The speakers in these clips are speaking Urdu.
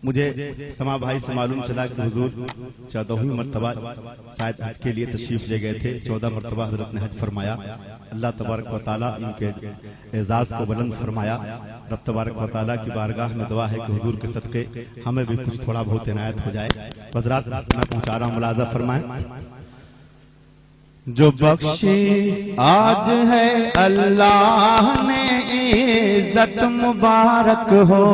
مجھے سما بھائی سے معلوم چلا کہ حضور 14ویں مرتبہ شاید حج کے لیے تشریف لے گئے تھے. 14 مرتبہ حضرت نے حج فرمایا. اللہ تبارک و تعالیٰ ان کے اعزاز کو بلند فرمایا. رب تبارک و تعالیٰ کی بارگاہ میں دعا ہے کہ حضور کے صدقے ہمیں بھی کچھ تھوڑا بہت عنایت ہو جائے. حضرات میں پہنچا رہا ہوں, ملاحظہ فرمائیں. جو بخشی آج ہے اللہ نے عزت مبارک ہو.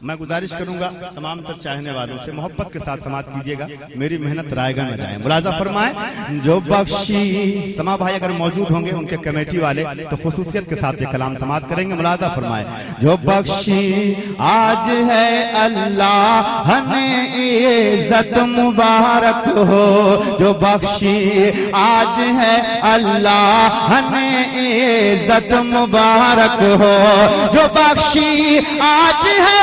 میں گزارش کروں گا تمام تر چاہنے والوں سے محبت کے ساتھ سماعت کیجئے گا, میری محنت رائے گا نہ جائے. ملاحظہ فرمائیں. جو بخشی, سما بھائی اگر موجود ہوں گے ان کے کمیٹی والے تو خصوصیت کے ساتھ یہ کلام سماعت کریں گے. ملاحظہ فرمائیں. جو بخشی آج ہے اللہ نے عزت مبارک ہو. جو بخشی آج ہے اللہ نے عزت مبارک ہو. جو بخشی آج ہے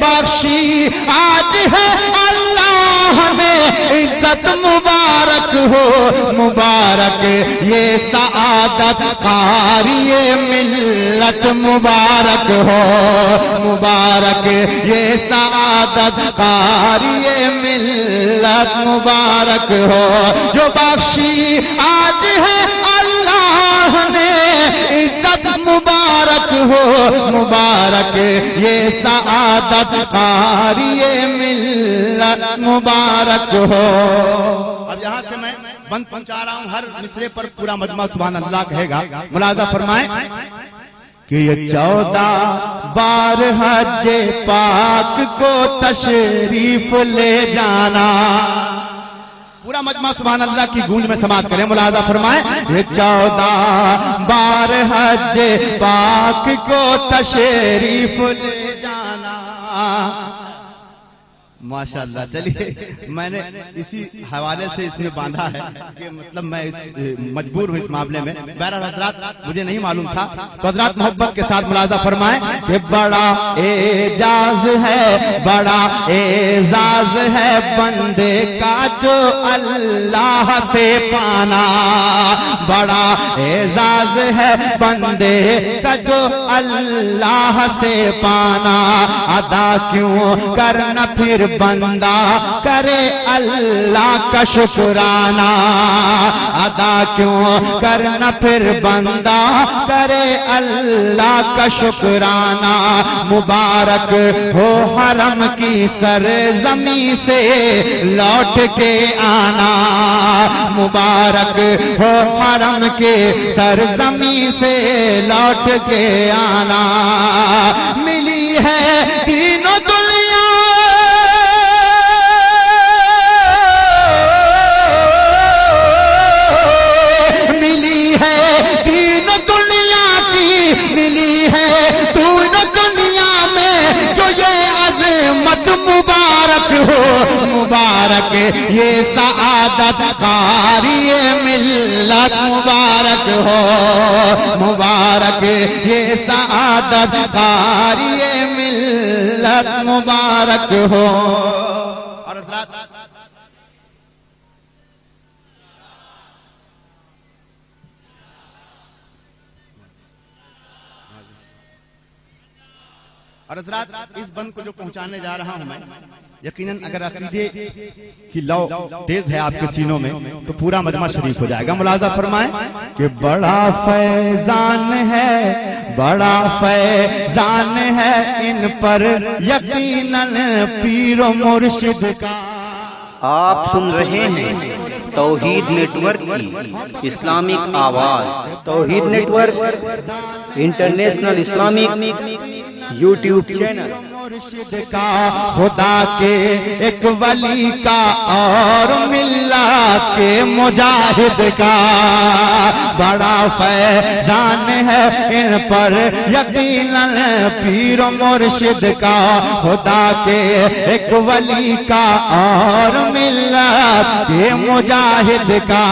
بخشی آج ہے اللہ میں عزت مبارک ہو. مبارک یہ سعادت قاری ملت مبارک ہو. مبارک یہ سعادت قاری ملت مبارک ہو. جو بخشی آج ہے اللہ نے عزت مبارک ہو. مبارک یہ سعادت قاری ملت مبارک ہو. اب یہاں سے میں بند پہنچا رہا ہوں, ہر مصرے پر پورا مجمع سبحان اللہ کہے گا. ملاحظہ فرمائیں کہ یہ 14 بار حج پاک کو تشریف لے جانا. پورا مجمع سبحان اللہ کی گونج میں سماعت کریں. ملاحظہ فرمائیں. یہ 14 بار حج پاک کو تشریف لے جانا. ماشاءاللہ. چلیے میں نے اسی حوالے سے اس میں باندھا ہے کہ مطلب میں مجبور ہوں اس معاملے میں. بہرحال حضرات مجھے نہیں معلوم تھا تو حضرات محبت کے ساتھ ملاحظہ فرمائیں کہ بڑا اعجاز ہے, بڑا اعزاز ہے بندے کا جو اللہ سے پانا. بڑا اعزاز ہے بندے کا جو اللہ سے پانا. ادا کیوں کرنا پھر بندہ کرے اللہ کا شکرانہ. ادا کیوں کرنا پھر بندہ کرے اللہ کا شکرانہ. مبارک ہو حرم کی سرزمین سے لوٹ کے آنا. مبارک ہو حرم کے سرزمین سے لوٹ کے آنا. ملی ہے دین و دنیا مبارک یہ سعادت قاری ملت مبارک ہو. مبارک یہ سعادت قاری ملت مبارک ہو. اور حضرات اس بند کو جو پہنچانے جا رہا ہوں میں, یقیناً اگر عقیدے کی لو تیز ہے آپ کے سینوں میں تو پورا مجمع شریف ہو جائے گا. ملاحظہ فرمائیں کہ بڑا فیضان ہے, بڑا فیضان ہے ان پر یقیناً پیر و مرشد کا. آپ سن رہے ہیں توحید نیٹ ورک کی اسلامک آواز. توحید network international Islamic YouTube channel. مرشد کا خدا کے ایک ولی کا اور ملت کے مجاہد کا. بڑا فیضان ہے ان پر یقیناً پیر و مرشد کا. خدا کے ایک ولی کا اور ملت کے مجاہد کا.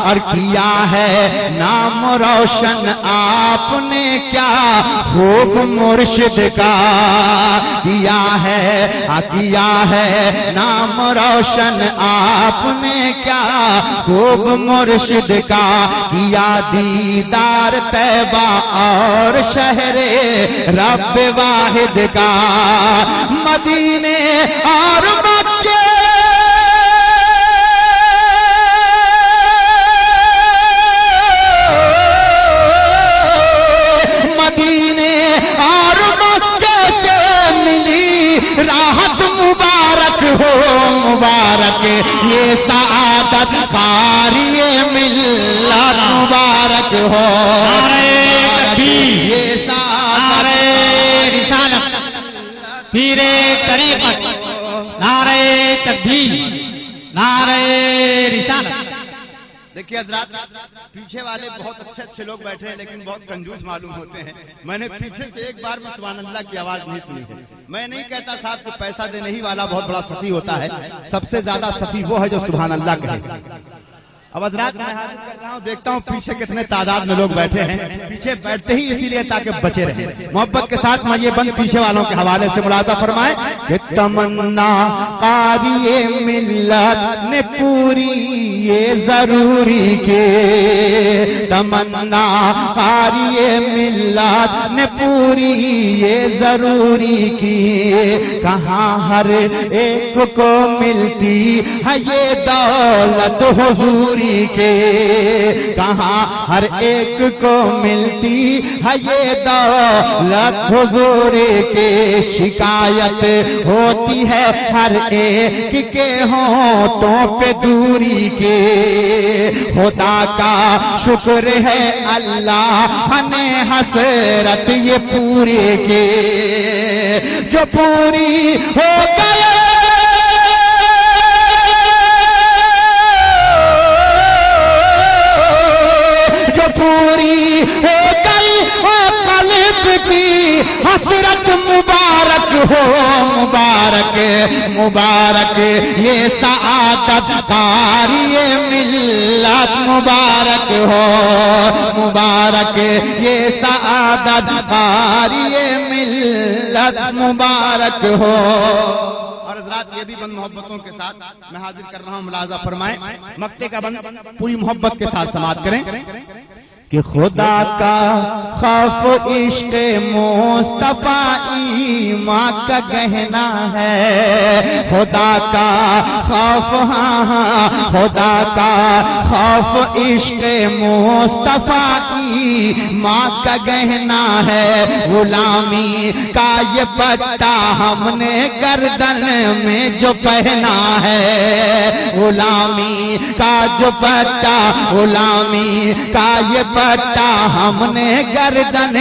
اور کیا ہے نام روشن آپ نے کیا خوب مرشد کا. کیا ہے نام روشن آپ نے کیا خوب مرشد کا کیا دیدار طیبہ اور شہر رب واحد کا مدینے اور مکے راحت مبارک ہو مبارک یہ سعادت قاری ملت مبارک ہو یہ سعادت رسالت پیر طریقت نعرہ تکبیر نعرہ رسالت. دیکھیے حضرات پیچھے والے بہت اچھے لوگ بیٹھے ہیں لیکن بہت کنجوس معلوم ہوتے ہیں. میں نے پیچھے سے ایک بار میں سبحان اللہ کی آواز نہیں سنی ہے. میں نہیں کہتا صاحب کہ پیسہ دینے ہی والا بہت بڑا سخی ہوتا ہے. سب سے زیادہ سخی وہ ہے جو سبحان اللہ کہے. اب حضرات میں حاضر کر رہا ہوں دیکھتا ہوں پیچھے کتنے تعداد میں لوگ بیٹھے ہیں. پیچھے بیٹھتے ہی اسی لیے تاکہ بچے رہیں. محبت کے ساتھ میں یہ بند پیچھے والوں کے حوالے سے ملاحظہ فرمائیں کہ تمنا قاری ملت نے پوری یہ ضروری کے تمنا قاری ملت نے پوری یہ ضروری کی کہاں ہر ایک کو ملتی ہے یہ دولت حضوری کے کہاں ہر ایک کو ملتی ہے یہ دولت حضور کے شکایت ہوتی ہے ہر ایک کے ہونٹوں پہ دوری کے خدا کا شکر ہے اللہ نے حسرت یہ پوری کے جو پوری ہو گئے پوری ہو گئی قلب کی حسرت مبارک ہو مبارک مبارک یہ سعادت قاری ملت مبارک ہو مبارک یہ سعادت قاری ملت مبارک ہو. اور حضرات یہ بھی بند محبتوں کے ساتھ میں حاضر کر رہا ہوں ملاحظہ فرمائیں. مکتے کا بند پوری محبت کے ساتھ سماعت کریں کہ خدا کا خوف عشق مصطفیٰ ایمان کا گہنا ہے. خدا کا خوف خدا کا خوف عشق مصطفیٰ ایمان کا گہنا ہے. غلامی کا یہ پٹا ہم نے گردن میں جو پہنا ہے غلامی کا جو پٹا غلامی کا یہ پٹا ہم نے گردن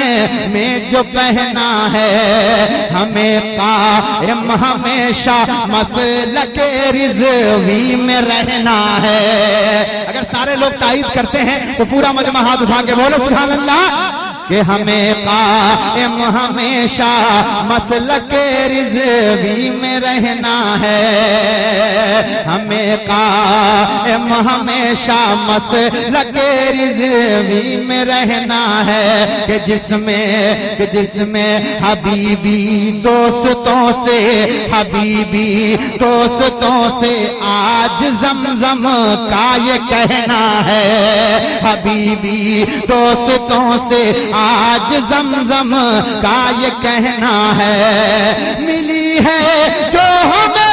میں جو پہنا ہے ہمیں قائم ہمیشہ مسلک رضوی میں رہنا ہے. اگر سارے لوگ تائید کرتے ہیں تو پورا مجمع ہاتھ اٹھا کے بولو سبحان اللہ کہ ہمیں قائم ہمیشہ مسلک رضوی میں رہنا ہے ہمیں قائم ہمیشہ مسلک رضوی میں رہنا ہے کہ جس میں حبیبی دوستوں سے آج زمزم کا یہ کہنا ہے حبیبی دوستوں سے آج زمزم کا یہ کہنا ہے. ملی ہے جو ہمیں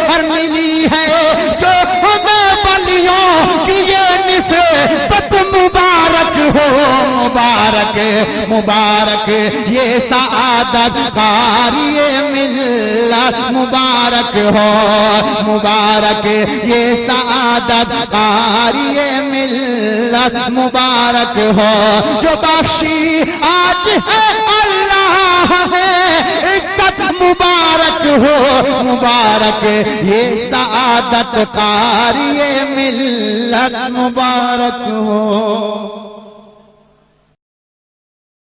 اور ملی ہے جو ہمیں بلیوں کی یہ نسبت مبارک ہو مبارک مبارک یہ سعادت قاری ملت مبارک ہو مبارک یہ سعادت قاری ملت مبارک ہو. جو بخشی آج ہے اللہ ہے عزت مبارک ہو مبارک یہ سعادت قاری ملت مبارک ہو.